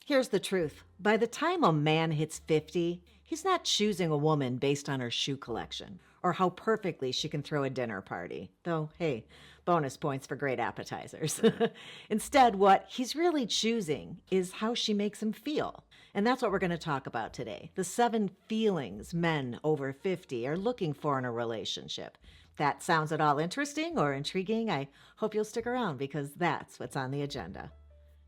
Here's the truth. By the time a man hits 50, he's not choosing a woman based on her shoe collection or how perfectly she can throw a dinner party. Though, hey, bonus points for great appetizers. Instead, what he's really choosing is how she makes him feel. And that's what we're going to talk about today. The 7 feelings men over 50 are looking for in a relationship. That sounds at all interesting or intriguing? I hope you'll stick around because that's what's on the agenda.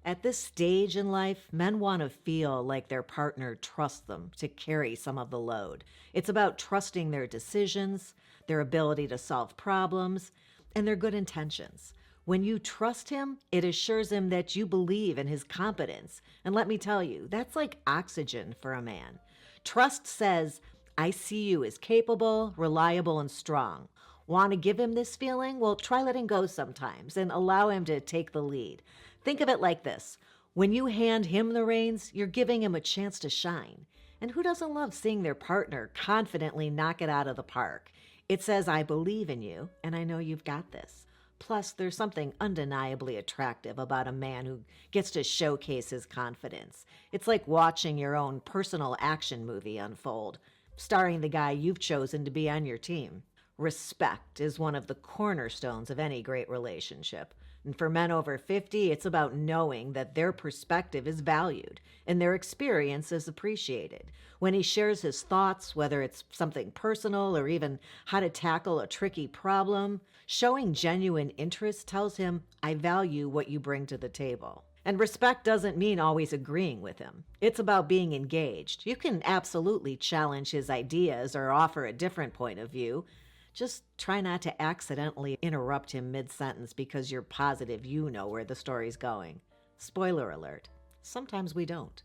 At this stage in life, men want to feel like their partner trusts them to carry some of the load. It's about trusting their decisions, their ability to solve problems, and their good intentions. When you trust him, it assures him that you believe in his competence. And let me tell you, that's like oxygen for a man. Trust says, I see you as capable, reliable, and strong. Want to give him this feeling? Well, try letting go sometimes and allow him to take the lead. Think of it like this. When you hand him the reins, you're giving him a chance to shine. And who doesn't love seeing their partner confidently knock it out of the park? It says, I believe in you, and I know you've got this. Plus, there's something undeniably attractive about a man who gets to showcase his confidence. It's like watching your own personal action movie unfold, starring the guy you've chosen to be on your team. Respect is one of the cornerstones of any great relationship. And for men over 50, it's about knowing that their perspective is valued and their experience is appreciated. When he shares his thoughts, whether it's something personal or even how to tackle a tricky problem, showing genuine interest tells him, I value what you bring to the table. And respect doesn't mean always agreeing with him. It's about being engaged. You can absolutely challenge his ideas or offer a different point of view. Just try not to accidentally interrupt him mid-sentence because you're positive you know where the story's going. Spoiler alert, sometimes we don't.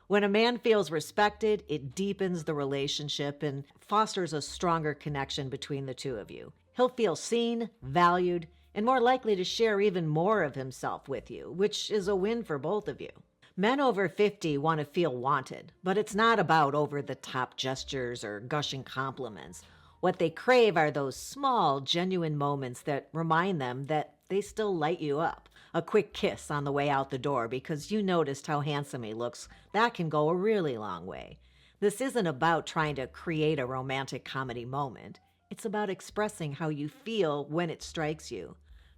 When a man feels respected, it deepens the relationship and fosters a stronger connection between the two of you. He'll feel seen, valued, and more likely to share even more of himself with you, which is a win for both of you. Men over 50 want to feel wanted, but it's not about over-the-top gestures or gushing compliments. What they crave are those small, genuine moments that remind them that they still light you up. A quick kiss on the way out the door because you noticed how handsome he looks. That can go a really long way. This isn't about trying to create a romantic comedy moment. It's about expressing how you feel when it strikes you.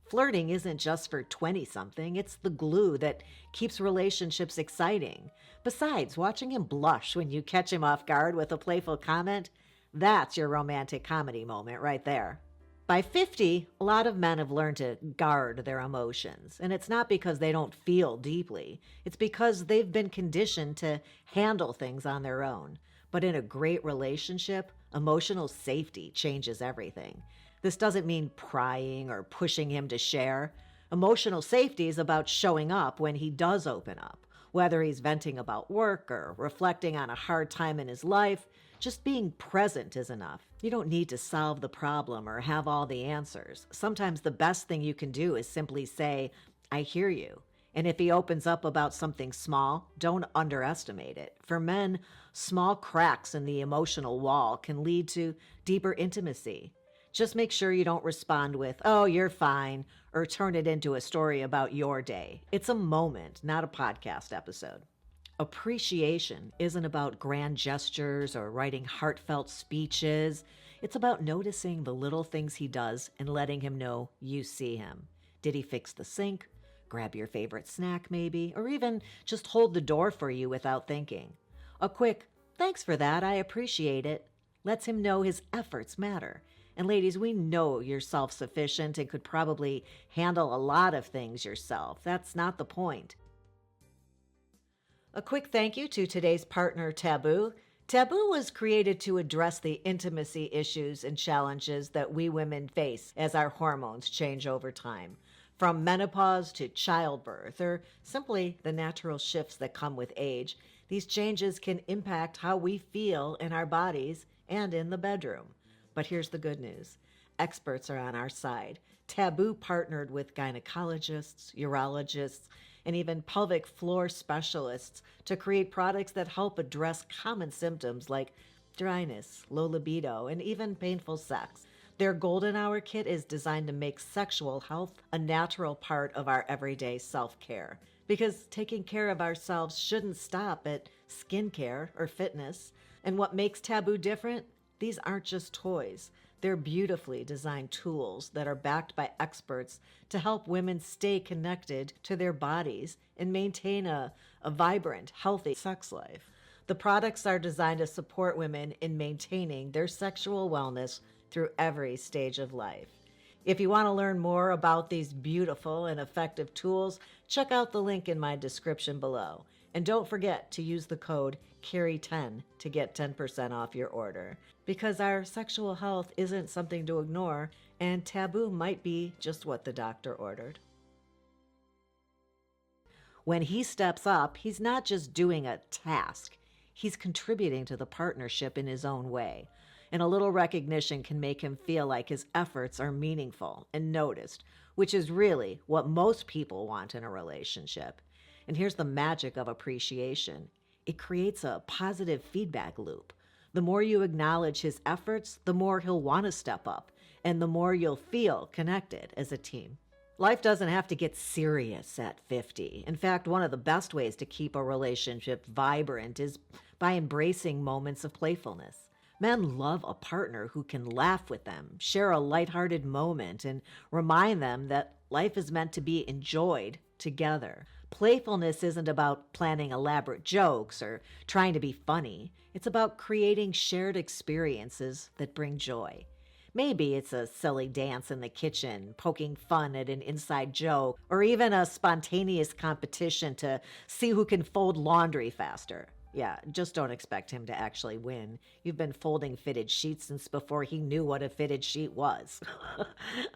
Flirting isn't just for 20-something. It's the glue that keeps relationships exciting. Besides, watching him blush when you catch him off guard with a playful comment, that's your romantic comedy moment right there. By 50, a lot of men have learned to guard their emotions, and it's not because they don't feel deeply. It's because they've been conditioned to handle things on their own. But in a great relationship, emotional safety changes everything. This doesn't mean prying or pushing him to share. Emotional safety is about showing up when he does open up, whether he's venting about work or reflecting on a hard time in his life. Just being present is enough. You don't need to solve the problem or have all the answers. Sometimes the best thing you can do is simply say, I hear you. And if he opens up about something small, don't underestimate it. For men, small cracks in the emotional wall can lead to deeper intimacy. Just make sure you don't respond with, oh, you're fine, or turn it into a story about your day. It's a moment, not a podcast episode. Appreciation isn't about grand gestures or writing heartfelt speeches. It's about noticing the little things he does and letting him know you see him. Did he fix the sink? Grab your favorite snack maybe? Or even just hold the door for you without thinking. A quick, thanks for that, I appreciate it, lets him know his efforts matter. And ladies, we know you're self-sufficient and could probably handle a lot of things yourself. That's not the point. A quick thank you to today's partner, Tabu. Tabu was created to address the intimacy issues and challenges that we women face as our hormones change over time. From menopause to childbirth, or simply the natural shifts that come with age, these changes can impact how we feel in our bodies and in the bedroom. But here's the good news. Experts are on our side. Tabu partnered with gynecologists, urologists, and even pelvic floor specialists to create products that help address common symptoms like dryness, low libido, and even painful sex. Their Golden Hour kit is designed to make sexual health a natural part of our everyday self-care. Because taking care of ourselves shouldn't stop at skincare or fitness. And what makes Tabu different? These aren't just toys. They're beautifully designed tools that are backed by experts to help women stay connected to their bodies and maintain a vibrant, healthy sex life. The products are designed to support women in maintaining their sexual wellness through every stage of life. If you want to learn more about these beautiful and effective tools, check out the link in my description below. And don't forget to use the code CAREY10 to get 10% off your order. Because our sexual health isn't something to ignore, and Tabu might be just what the doctor ordered. When he steps up, he's not just doing a task. He's contributing to the partnership in his own way. And a little recognition can make him feel like his efforts are meaningful and noticed, which is really what most people want in a relationship. And here's the magic of appreciation. It creates a positive feedback loop. The more you acknowledge his efforts, the more he'll want to step up, and the more you'll feel connected as a team. Life doesn't have to get serious at 50. In fact, one of the best ways to keep a relationship vibrant is by embracing moments of playfulness. Men love a partner who can laugh with them, share a lighthearted moment, and remind them that life is meant to be enjoyed together. Playfulness isn't about planning elaborate jokes or trying to be funny. It's about creating shared experiences that bring joy. Maybe it's a silly dance in the kitchen, poking fun at an inside joke, or even a spontaneous competition to see who can fold laundry faster. Yeah, just don't expect him to actually win. You've been folding fitted sheets since before he knew what a fitted sheet was.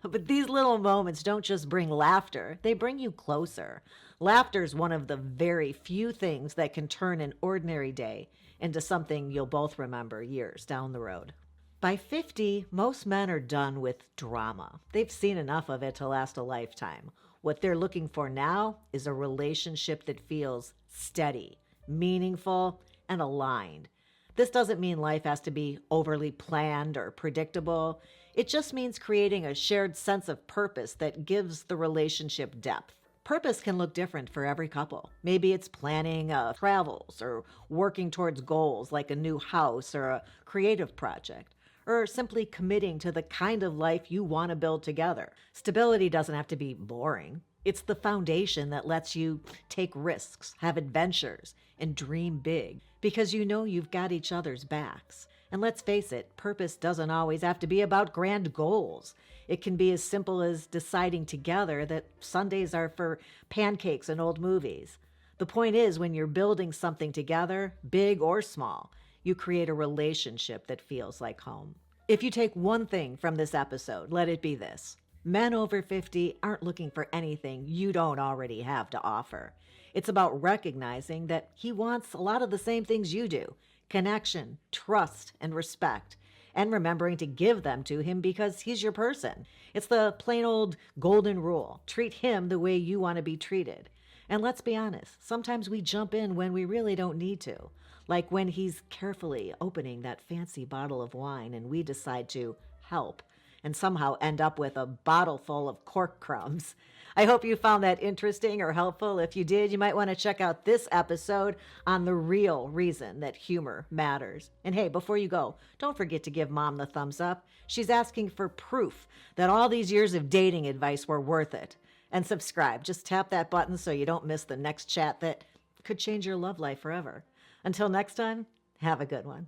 But these little moments don't just bring laughter, they bring you closer. Laughter is one of the very few things that can turn an ordinary day into something you'll both remember years down the road. By 50, most men are done with drama. They've seen enough of it to last a lifetime. What they're looking for now is a relationship that feels steady, meaningful, and aligned. This doesn't mean life has to be overly planned or predictable. It just means creating a shared sense of purpose that gives the relationship depth. Purpose can look different for every couple. Maybe it's planning travels or working towards goals like a new house or a creative project, or simply committing to the kind of life you want to build together. Stability doesn't have to be boring. It's the foundation that lets you take risks, have adventures, and dream big because you know you've got each other's backs. And let's face it, purpose doesn't always have to be about grand goals. It can be as simple as deciding together that Sundays are for pancakes and old movies. The point is, when you're building something together, big or small, you create a relationship that feels like home. If you take one thing from this episode, let it be this. Men over 50 aren't looking for anything you don't already have to offer. It's about recognizing that he wants a lot of the same things you do: connection, trust, and respect, and remembering to give them to him because he's your person. It's the plain old golden rule. Treat him the way you want to be treated. And let's be honest, sometimes we jump in when we really don't need to. Like when he's carefully opening that fancy bottle of wine and we decide to help and somehow end up with a bottle full of cork crumbs. I hope you found that interesting or helpful. If you did, you might want to check out this episode on the real reason that humor matters. And hey, before you go, don't forget to give Mom the thumbs up. She's asking for proof that all these years of dating advice were worth it. And subscribe. Just tap that button so you don't miss the next chat that could change your love life forever. Until next time, have a good one.